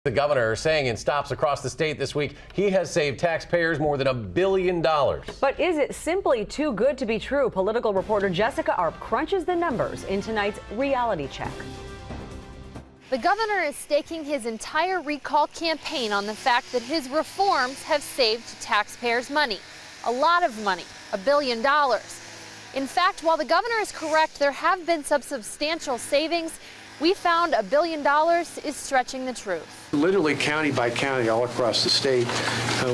The governor saying in stops across the state this week he has saved taxpayers more than $1 billion. But is it simply too good to be true? Political reporter Jessica Arp crunches the numbers in tonight's reality check. The governor is staking his entire recall campaign on the fact that his reforms have saved taxpayers money. A lot of money, $1 billion. In fact, while the governor is correct, there have been some substantial savings. We found $1 billion is stretching the truth. Literally county by county all across the state,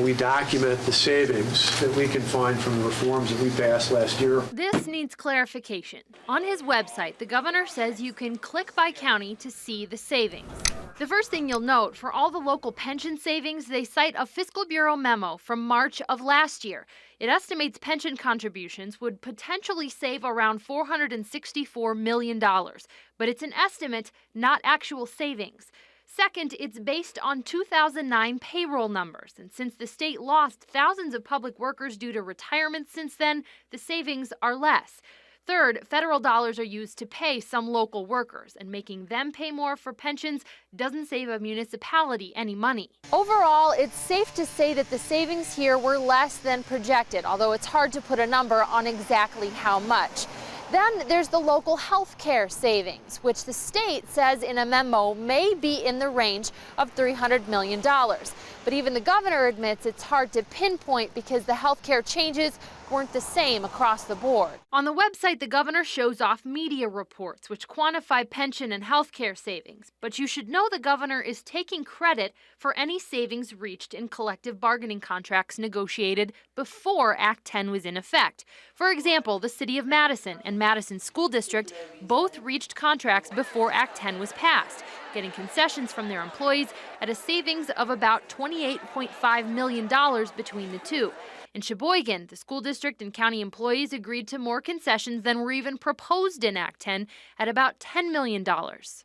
we document the savings that we can find from the reforms that we passed last year. This needs clarification. On his website, the governor says you can click by county to see the savings. The first thing you'll note, for all the local pension savings, they cite a Fiscal Bureau memo from March of last year. It estimates pension contributions would potentially save around $464 million. But it's an estimate, not actual savings. Second, it's based on 2009 payroll numbers. And since the state lost thousands of public workers due to retirement since then, the savings are less. Third, federal dollars are used to pay some local workers, and making them pay more for pensions doesn't save a municipality any money. Overall, it's safe to say that the savings here were less than projected, although it's hard to put a number on exactly how much. Then there's the local health care savings, which the state says in a memo may be in the range of $300 million. But even the governor admits it's hard to pinpoint because the health care changes weren't the same across the board. On the website, the governor shows off media reports which quantify pension and health care savings. But you should know the governor is taking credit for any savings reached in collective bargaining contracts negotiated before Act 10 was in effect. For example, the city of Madison and Madison School District both reached contracts before Act 10 was passed, getting concessions from their employees at a savings of about $28.5 million between the two. In Sheboygan, the school district and county employees agreed to more concessions than were even proposed in Act 10 at about $10 million.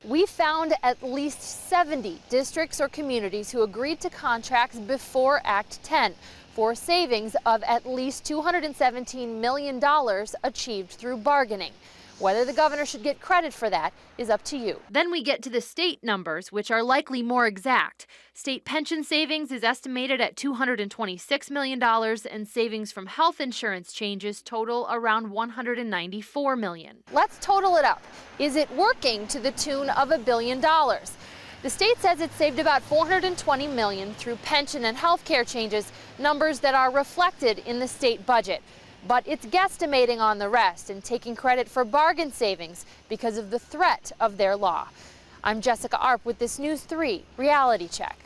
We found at least 70 districts or communities who agreed to contracts before Act 10 for savings of at least $217 million achieved through bargaining. Whether the governor should get credit for that is up to you. Then we get to the state numbers, which are likely more exact. State pension savings is estimated at $226 million, and savings from health insurance changes total around $194 million. Let's total it up. Is it working to the tune of $1 billion? The state says it saved about $420 million through pension and health care changes, numbers that are reflected in the state budget. But it's guesstimating on the rest and taking credit for bargain savings because of the threat of their law. I'm Jessica Arp with this News 3 Reality Check.